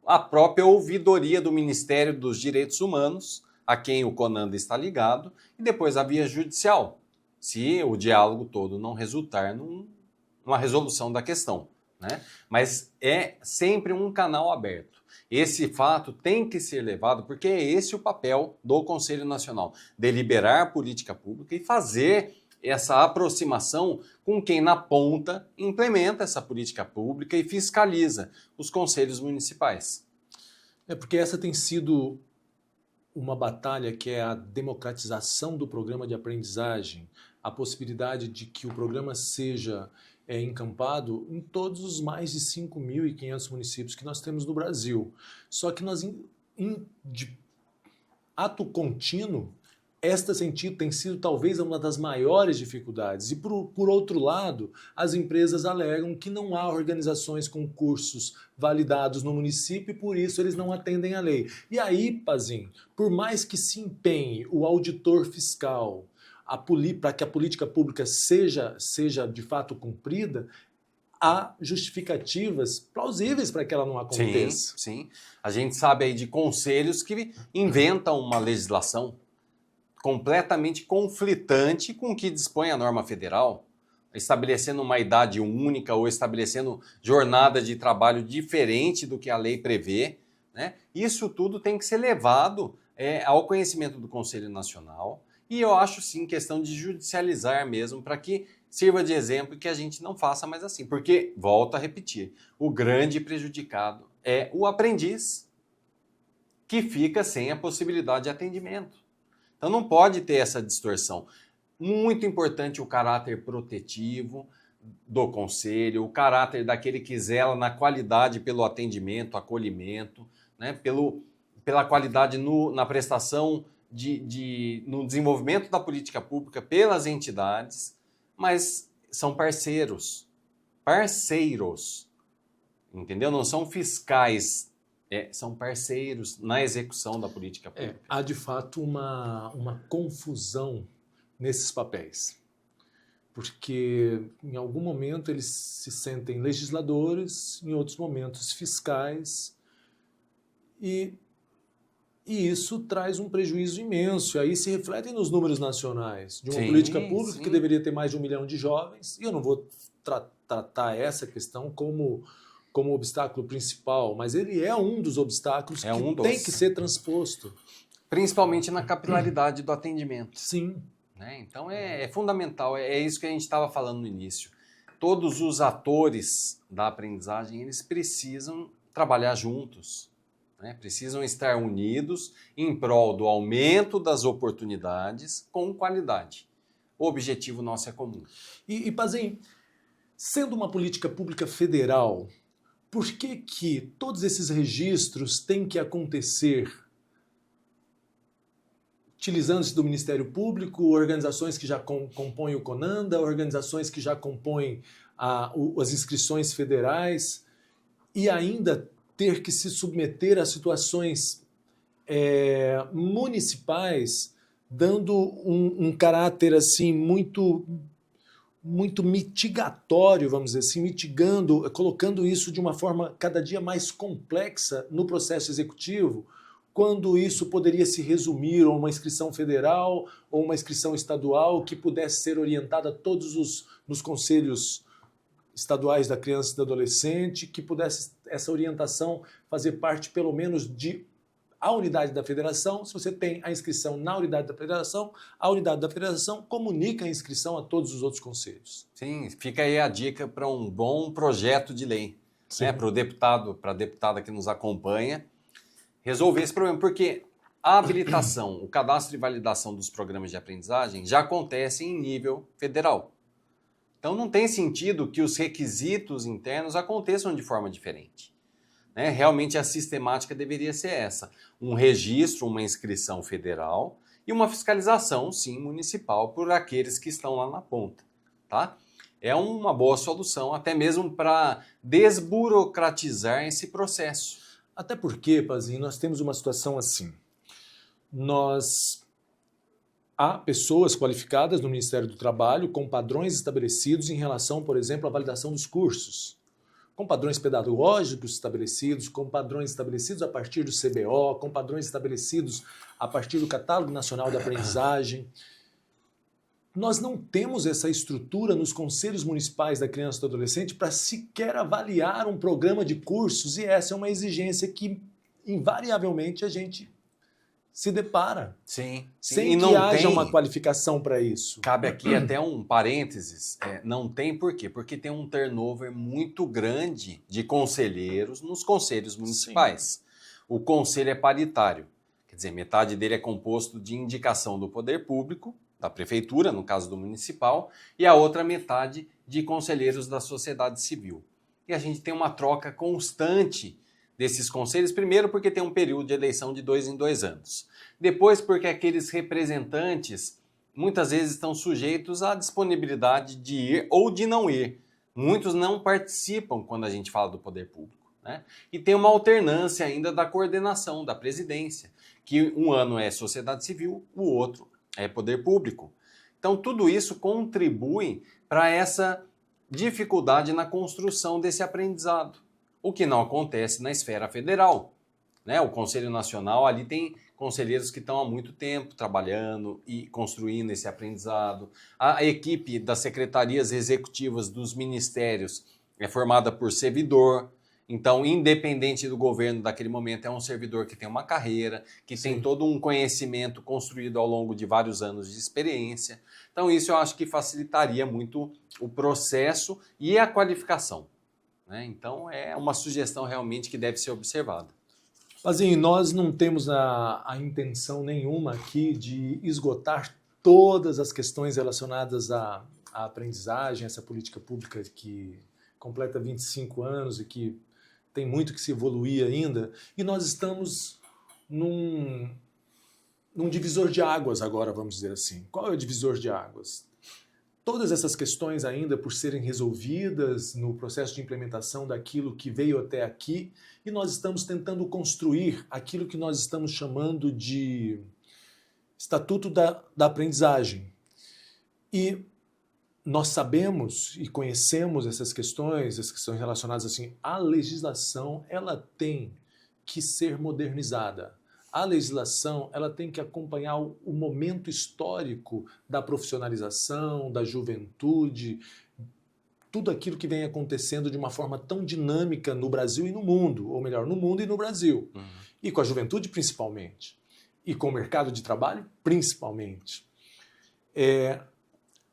A própria ouvidoria do Ministério dos Direitos Humanos, a quem o CONANDA está ligado, e depois a via judicial, se o diálogo todo não resultar numa resolução da questão. Né? Mas é sempre um canal aberto. Esse fato tem que ser levado, porque é esse o papel do Conselho Nacional, deliberar política pública e fazer essa aproximação com quem na ponta implementa essa política pública e fiscaliza os conselhos municipais. Porque essa tem sido uma batalha que é a democratização do programa de aprendizagem, a possibilidade de que o programa seja encampado em todos os mais de 5.500 municípios que nós temos no Brasil. Só que nós, de ato contínuo, esta sentido tem sido talvez uma das maiores dificuldades. E, por outro lado, as empresas alegam que não há organizações com cursos validados no município e, por isso, eles não atendem à lei. E aí, Pazim, por mais que se empenhe o auditor fiscal para que a política pública seja de fato cumprida, há justificativas plausíveis para que ela não aconteça. Sim. A gente sabe aí de conselhos que inventam uma legislação completamente conflitante com o que dispõe a norma federal, estabelecendo uma idade única ou estabelecendo jornada de trabalho diferente do que a lei prevê, né? Isso tudo tem que ser levado ao conhecimento do Conselho Nacional e eu acho sim questão de judicializar mesmo para que sirva de exemplo e que a gente não faça mais assim, porque, volto a repetir, o grande prejudicado é o aprendiz que fica sem a possibilidade de atendimento. Então não pode ter essa distorção. Muito importante o caráter protetivo do conselho, o caráter daquele que zela na qualidade pelo atendimento, acolhimento, né? Pela qualidade na prestação, no desenvolvimento da política pública pelas entidades, mas são parceiros, entendeu? Não são fiscais, são parceiros na execução da política pública. Há de fato uma confusão nesses papéis, porque em algum momento eles se sentem legisladores, em outros momentos fiscais, e isso traz um prejuízo imenso. E aí se refletem nos números nacionais de uma política pública que deveria ter mais de 1 milhão de jovens, e eu não vou tratar essa questão como obstáculo principal, mas ele é um dos obstáculos que tem que ser transposto. Principalmente na capilaridade do atendimento. Sim. Né? Então é fundamental, é isso que a gente estava falando no início. Todos os atores da aprendizagem, eles precisam trabalhar juntos, né? Precisam estar unidos em prol do aumento das oportunidades com qualidade. O objetivo nosso é comum. E Pazim, sendo uma política pública federal, por que todos esses registros têm que acontecer utilizando-se do Ministério Público, organizações que já compõem o CONANDA, organizações que já compõem as inscrições federais, e ainda ter que se submeter a situações municipais, dando um caráter assim muito mitigatório, vamos dizer assim, colocando isso de uma forma cada dia mais complexa no processo executivo, quando isso poderia se resumir a uma inscrição federal ou uma inscrição estadual que pudesse ser orientada a todos nos conselhos estaduais da criança e do adolescente, que pudesse essa orientação fazer parte pelo menos a unidade da federação. Se você tem a inscrição na unidade da federação, a unidade da federação comunica a inscrição a todos os outros conselhos. Sim, fica aí a dica para um bom projeto de lei, né, para o deputado, para a deputada que nos acompanha, resolver esse problema, porque a habilitação, o cadastro de validação dos programas de aprendizagem já acontece em nível federal. Então não tem sentido que os requisitos internos aconteçam de forma diferente. Né? Realmente a sistemática deveria ser essa, um registro, uma inscrição federal e uma fiscalização, sim, municipal por aqueles que estão lá na ponta. Tá? É uma boa solução, até mesmo para desburocratizar esse processo. Até porque, Pazinho, nós temos uma situação assim. Há pessoas qualificadas no Ministério do Trabalho com padrões estabelecidos em relação, por exemplo, à validação dos cursos, com padrões pedagógicos estabelecidos, com padrões estabelecidos a partir do CBO, com padrões estabelecidos a partir do Catálogo Nacional da Aprendizagem. Nós não temos essa estrutura nos conselhos municipais da criança e do adolescente para sequer avaliar um programa de cursos, e essa é uma exigência que invariavelmente a gente se depara. Sim. Sem e que não haja uma qualificação para isso. Cabe aqui até um parênteses, não tem por quê? Porque tem um turnover muito grande de conselheiros nos conselhos municipais. Sim. O conselho é paritário, quer dizer, metade dele é composto de indicação do poder público, da prefeitura, no caso do municipal, e a outra metade de conselheiros da sociedade civil. E a gente tem uma troca constante desses conselhos, primeiro porque tem um período de eleição de 2 em 2 anos. Depois porque aqueles representantes muitas vezes estão sujeitos à disponibilidade de ir ou de não ir. Muitos não participam quando a gente fala do poder público, né? E tem uma alternância ainda da coordenação, da presidência, que um ano é sociedade civil, o outro é poder público. Então tudo isso contribui para essa dificuldade na construção desse aprendizado, o que não acontece na esfera federal, né? O Conselho Nacional ali tem conselheiros que estão há muito tempo trabalhando e construindo esse aprendizado. A equipe das secretarias executivas dos ministérios é formada por servidor, então, independente do governo daquele momento, é um servidor que tem uma carreira, que tem todo um conhecimento construído ao longo de vários anos de experiência. Então, isso eu acho que facilitaria muito o processo e a qualificação, né? Então, é uma sugestão realmente que deve ser observada. Pazinho, nós não temos a intenção nenhuma aqui de esgotar todas as questões relacionadas à aprendizagem, essa política pública que completa 25 anos e que tem muito que se evoluir ainda. E nós estamos num divisor de águas agora, vamos dizer assim. Qual é o divisor de águas? Todas essas questões ainda por serem resolvidas no processo de implementação daquilo que veio até aqui, e nós estamos tentando construir aquilo que nós estamos chamando de Estatuto da Aprendizagem. E nós sabemos e conhecemos essas questões relacionadas assim, a legislação ela tem que ser modernizada. A legislação ela tem que acompanhar o momento histórico da profissionalização, da juventude, tudo aquilo que vem acontecendo de uma forma tão dinâmica no Brasil e no mundo, ou melhor, no mundo e no Brasil. E com a juventude principalmente, e com o mercado de trabalho principalmente.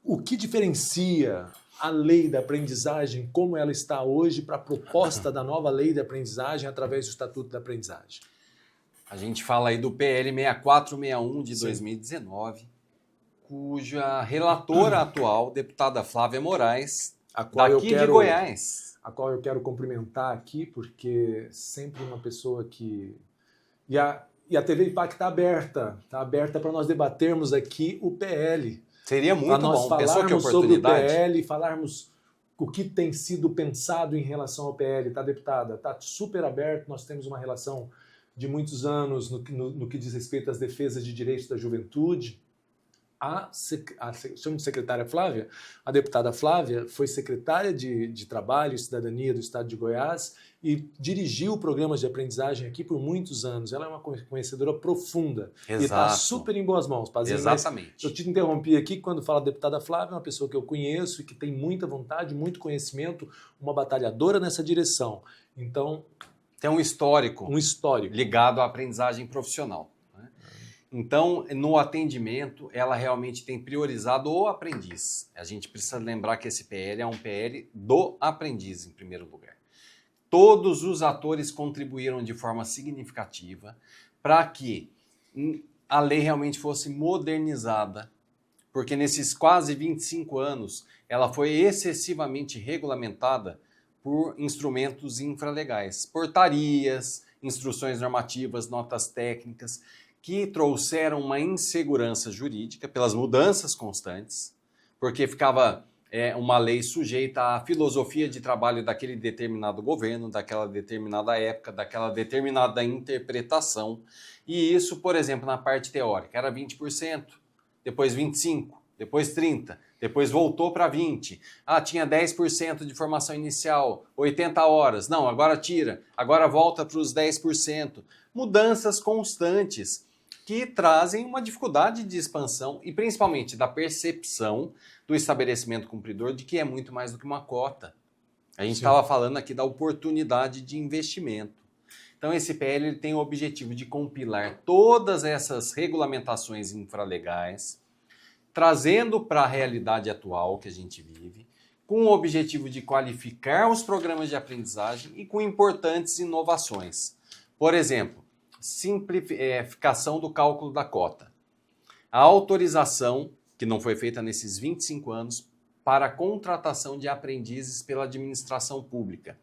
O que diferencia a lei da aprendizagem como ela está hoje para a proposta da nova lei da aprendizagem através do Estatuto da Aprendizagem? A gente fala aí do PL 6461 de 2019, cuja relatora atual, deputada Flávia Moraes, daqui de Goiás. A qual eu quero cumprimentar aqui, porque sempre uma pessoa que... E a TV IPAC está aberta para nós debatermos aqui o PL. Seria muito bom, falarmos sobre o PL, falarmos o que tem sido pensado em relação ao PL, tá, deputada? Está super aberto, nós temos uma relação de muitos anos no que diz respeito às defesas de direitos da juventude. Chamo de secretária Flávia, a deputada Flávia foi secretária de Trabalho e Cidadania do Estado de Goiás e dirigiu programas de aprendizagem aqui por muitos anos. Ela é uma conhecedora profunda. Exato. E está super em boas mãos, Pazinho. Exatamente. Eu te interrompi aqui quando fala a deputada Flávia, uma pessoa que eu conheço e que tem muita vontade, muito conhecimento, uma batalhadora nessa direção. Então... Tem um histórico ligado à aprendizagem profissional. Né? Então, no atendimento, ela realmente tem priorizado o aprendiz. A gente precisa lembrar que esse PL é um PL do aprendiz, em primeiro lugar. Todos os atores contribuíram de forma significativa para que a lei realmente fosse modernizada, porque nesses quase 25 anos ela foi excessivamente regulamentada por instrumentos infralegais, portarias, instruções normativas, notas técnicas, que trouxeram uma insegurança jurídica pelas mudanças constantes, porque ficava uma lei sujeita à filosofia de trabalho daquele determinado governo, daquela determinada época, daquela determinada interpretação. E isso, por exemplo, na parte teórica, era 20%, depois 25%, depois 30%, depois voltou para 20%. Tinha 10% de formação inicial, 80 horas. Não, agora tira, agora volta para os 10%. Mudanças constantes que trazem uma dificuldade de expansão e principalmente da percepção do estabelecimento cumpridor de que é muito mais do que uma cota. A gente estava falando aqui da oportunidade de investimento. Então esse PL ele tem o objetivo de compilar todas essas regulamentações infralegais, trazendo para a realidade atual que a gente vive, com o objetivo de qualificar os programas de aprendizagem e com importantes inovações. Por exemplo, simplificação do cálculo da cota. A autorização que não foi feita nesses 25 anos, para a contratação de aprendizes pela administração pública.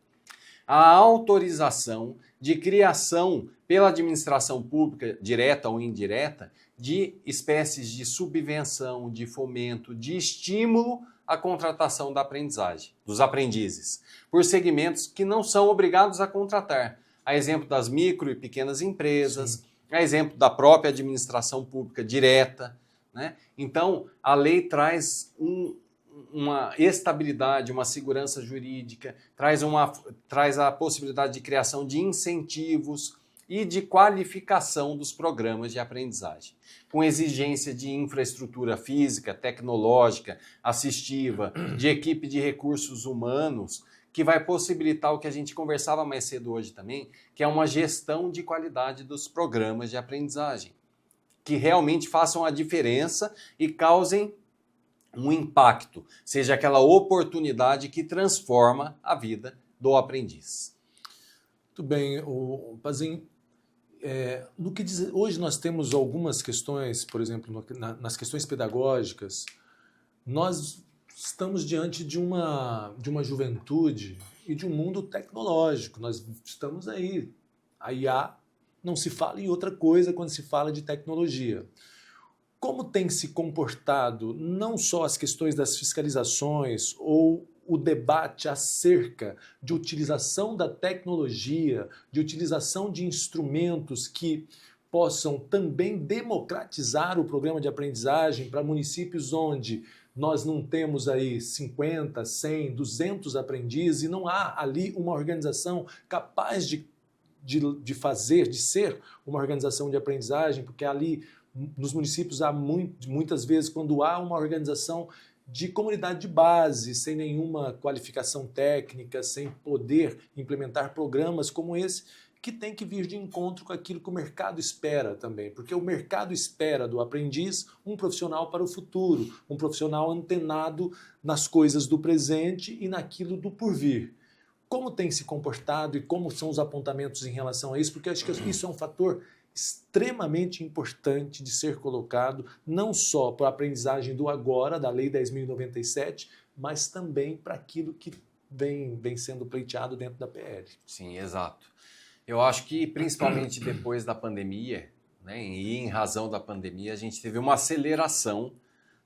A autorização de criação pela administração pública, direta ou indireta, de espécies de subvenção, de fomento, de estímulo à contratação da aprendizagem, dos aprendizes, por segmentos que não são obrigados a contratar. A exemplo das micro e pequenas empresas, a exemplo da própria administração pública direta, né? Então, a lei traz uma estabilidade, uma segurança jurídica, traz a possibilidade de criação de incentivos e de qualificação dos programas de aprendizagem, com exigência de infraestrutura física, tecnológica, assistiva, de equipe de recursos humanos, que vai possibilitar o que a gente conversava mais cedo hoje também, que é uma gestão de qualidade dos programas de aprendizagem, que realmente façam a diferença e causem um impacto, seja aquela oportunidade que transforma a vida do aprendiz. Muito bem, Pazin, hoje nós temos algumas questões, por exemplo, nas questões pedagógicas, nós estamos diante de uma juventude e de um mundo tecnológico, nós estamos aí, a IA não se fala em outra coisa quando se fala de tecnologia. Como tem se comportado não só as questões das fiscalizações ou o debate acerca de utilização da tecnologia, de utilização de instrumentos que possam também democratizar o programa de aprendizagem para municípios onde nós não temos aí 50, 100, 200 aprendizes e não há ali uma organização capaz de ser uma organização de aprendizagem, porque ali nos municípios há muitas vezes, quando há uma organização de comunidade de base, sem nenhuma qualificação técnica, sem poder implementar programas como esse, que tem que vir de encontro com aquilo que o mercado espera também, porque o mercado espera do aprendiz um profissional para o futuro, um profissional antenado nas coisas do presente e naquilo do porvir. Como tem se comportado e como são os apontamentos em relação a isso? Porque eu acho que isso é um fator extremamente importante de ser colocado, não só para a aprendizagem do agora, da Lei 10.097, mas também para aquilo que vem sendo pleiteado dentro da PL. Sim, exato. Eu acho que, principalmente depois da pandemia, né, e em razão da pandemia, a gente teve uma aceleração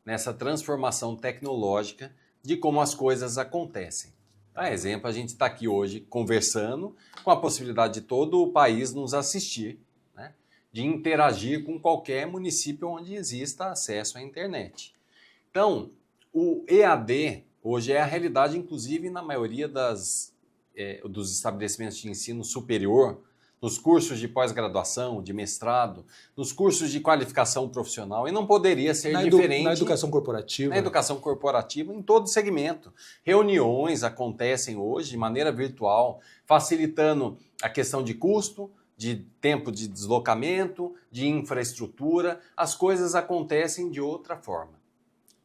nessa transformação tecnológica de como as coisas acontecem. A exemplo, a gente está aqui hoje conversando com a possibilidade de todo o país nos assistir, né, de interagir com qualquer município onde exista acesso à internet. Então, o EAD hoje é a realidade, inclusive, na maioria dos estabelecimentos de ensino superior, nos cursos de pós-graduação, de mestrado, nos cursos de qualificação profissional, e não poderia ser diferente... Na educação corporativa. Na educação corporativa, em todo segmento. Reuniões acontecem hoje de maneira virtual, facilitando a questão de custo, de tempo de deslocamento, de infraestrutura. As coisas acontecem de outra forma.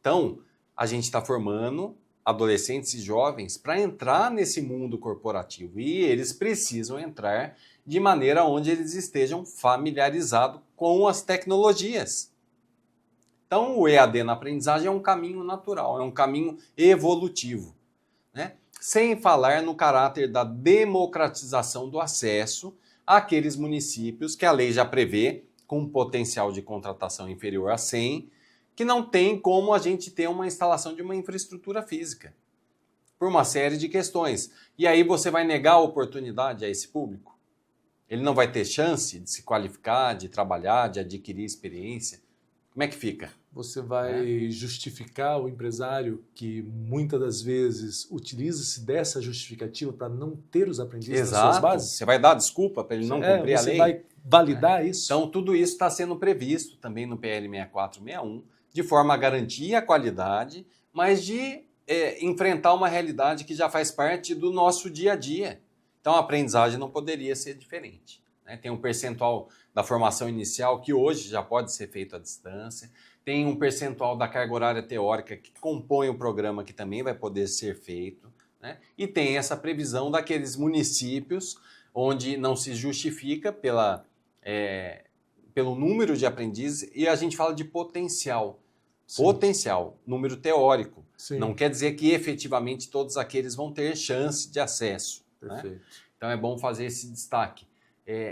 Então, a gente está formando adolescentes e jovens para entrar nesse mundo corporativo, e eles precisam entrar de maneira onde eles estejam familiarizados com as tecnologias. Então, o EAD na aprendizagem é um caminho natural, é um caminho evolutivo, né? Sem falar no caráter da democratização do acesso àqueles municípios que a lei já prevê, com um potencial de contratação inferior a 100, que não tem como a gente ter uma instalação de uma infraestrutura física, por uma série de questões. E aí você vai negar a oportunidade a esse público? Ele não vai ter chance de se qualificar, de trabalhar, de adquirir experiência? Como é que fica? Você vai justificar o empresário que muitas das vezes utiliza-se dessa justificativa para não ter os aprendizes nas suas bases? Você vai dar desculpa para ele não cumprir a lei? Você vai validar isso? Então, tudo isso está sendo previsto também no PL 6461, de forma a garantir a qualidade, mas de enfrentar uma realidade que já faz parte do nosso dia a dia. Então, a aprendizagem não poderia ser diferente, né? Tem um percentual da formação inicial que hoje já pode ser feito à distância, tem um percentual da carga horária teórica que compõe o programa que também vai poder ser feito, né? E tem essa previsão daqueles municípios onde não se justifica pelo número de aprendizes, e a gente fala de potencial. Sim. Potencial, número teórico. Sim. Não quer dizer que efetivamente todos aqueles vão ter chance de acesso. Perfeito. Né? Então é bom fazer esse destaque.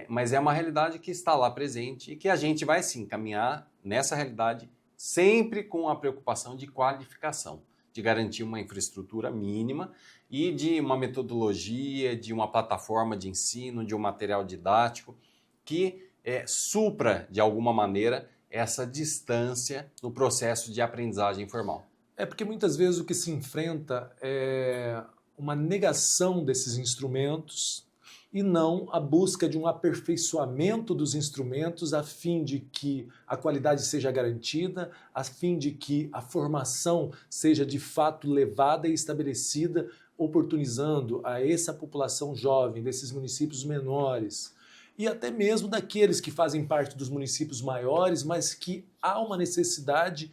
Mas é uma realidade que está lá presente e que a gente vai sim caminhar nessa realidade sempre com a preocupação de qualificação, de garantir uma infraestrutura mínima e de uma metodologia, de uma plataforma de ensino, de um material didático que supra, de alguma maneira, essa distância no processo de aprendizagem formal. Porque muitas vezes o que se enfrenta é uma negação desses instrumentos e não a busca de um aperfeiçoamento dos instrumentos a fim de que a qualidade seja garantida, a fim de que a formação seja de fato levada e estabelecida, oportunizando a essa população jovem desses municípios menores e até mesmo daqueles que fazem parte dos municípios maiores, mas que há uma necessidade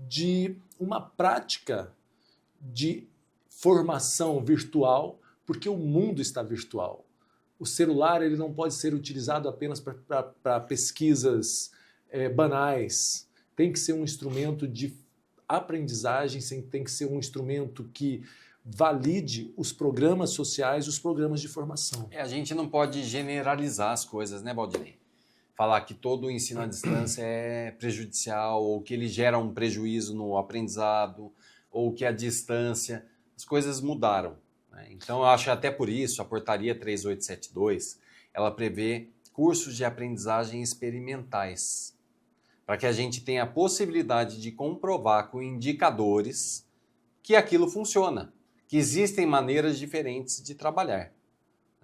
de uma prática de formação virtual, porque o mundo está virtual. O celular ele não pode ser utilizado apenas para pesquisas banais. Tem que ser um instrumento de aprendizagem, tem que ser um instrumento que valide os programas sociais, os programas de formação. A gente não pode generalizar as coisas, né, Baldinei? Falar que todo o ensino à distância é prejudicial ou que ele gera um prejuízo no aprendizado ou que a distância... As coisas mudaram. Então, eu acho que até por isso a portaria 3872, ela prevê cursos de aprendizagem experimentais, para que a gente tenha a possibilidade de comprovar com indicadores que aquilo funciona, que existem maneiras diferentes de trabalhar.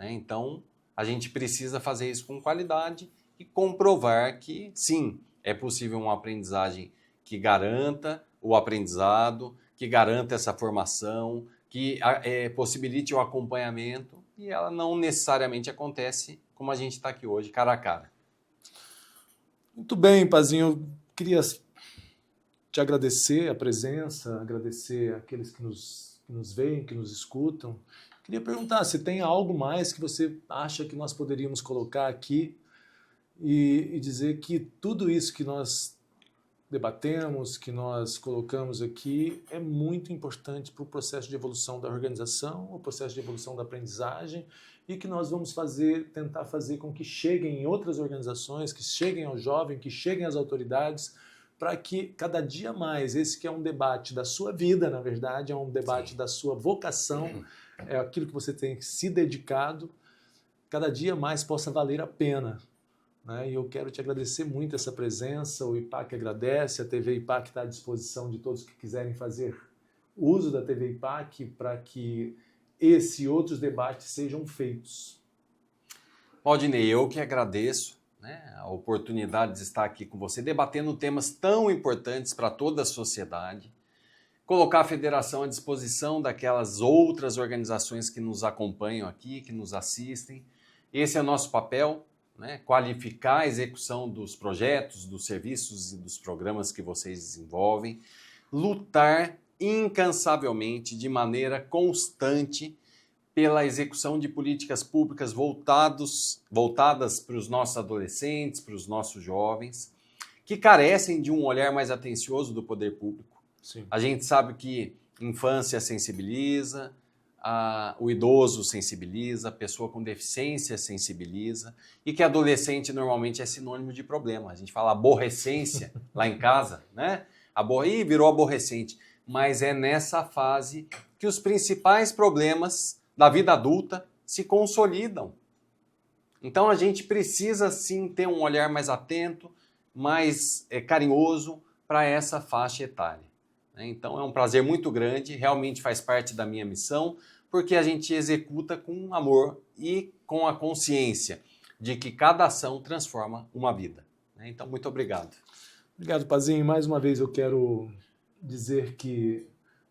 Então, a gente precisa fazer isso com qualidade e comprovar que, sim, é possível uma aprendizagem que garanta o aprendizado, que garanta essa formação, que possibilite o acompanhamento e ela não necessariamente acontece como a gente está aqui hoje, cara a cara. Muito bem, Pazinho. Eu queria te agradecer a presença, agradecer aqueles que nos veem, que nos escutam. Queria perguntar se tem algo mais que você acha que nós poderíamos colocar aqui e dizer que tudo isso que nós debatemos, que nós colocamos aqui, é muito importante para o processo de evolução da organização, o processo de evolução da aprendizagem e que nós vamos tentar fazer com que cheguem em outras organizações, que cheguem ao jovem, que cheguem às autoridades, para que cada dia mais, esse que é um debate da sua vida, na verdade, é um debate da sua vocação, é aquilo que você tem se dedicado, cada dia mais possa valer a pena. E eu quero te agradecer muito essa presença, o IPAC agradece, a TV IPAC está à disposição de todos que quiserem fazer uso da TV IPAC para que esse e outros debates sejam feitos. Valdinei, eu que agradeço a oportunidade de estar aqui com você, debatendo temas tão importantes para toda a sociedade, colocar a federação à disposição daquelas outras organizações que nos acompanham aqui, que nos assistem. Esse é o nosso papel. Qualificar a execução dos projetos, dos serviços e dos programas que vocês desenvolvem, lutar incansavelmente, de maneira constante, pela execução de políticas públicas voltadas para os nossos adolescentes, para os nossos jovens, que carecem de um olhar mais atencioso do poder público. Sim. A gente sabe que infância sensibiliza, o idoso sensibiliza, a pessoa com deficiência sensibiliza e que adolescente normalmente é sinônimo de problema. A gente fala aborrecência lá em casa, virou aborrecente. Mas é nessa fase que os principais problemas da vida adulta se consolidam. Então a gente precisa sim ter um olhar mais atento, mais carinhoso para essa faixa etária. Então é um prazer muito grande, realmente faz parte da minha missão, porque a gente executa com amor e com a consciência de que cada ação transforma uma vida. Então, muito obrigado. Obrigado, Pazinho. Mais uma vez eu quero dizer que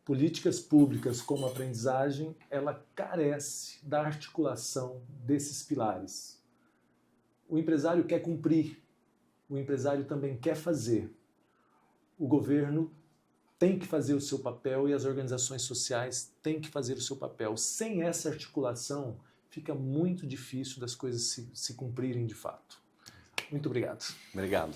políticas públicas como a aprendizagem, ela carece da articulação desses pilares. O empresário quer cumprir, o empresário também quer fazer. O governo tem que fazer o seu papel e as organizações sociais têm que fazer o seu papel. Sem essa articulação, fica muito difícil das coisas se cumprirem de fato. Muito obrigado. Obrigado.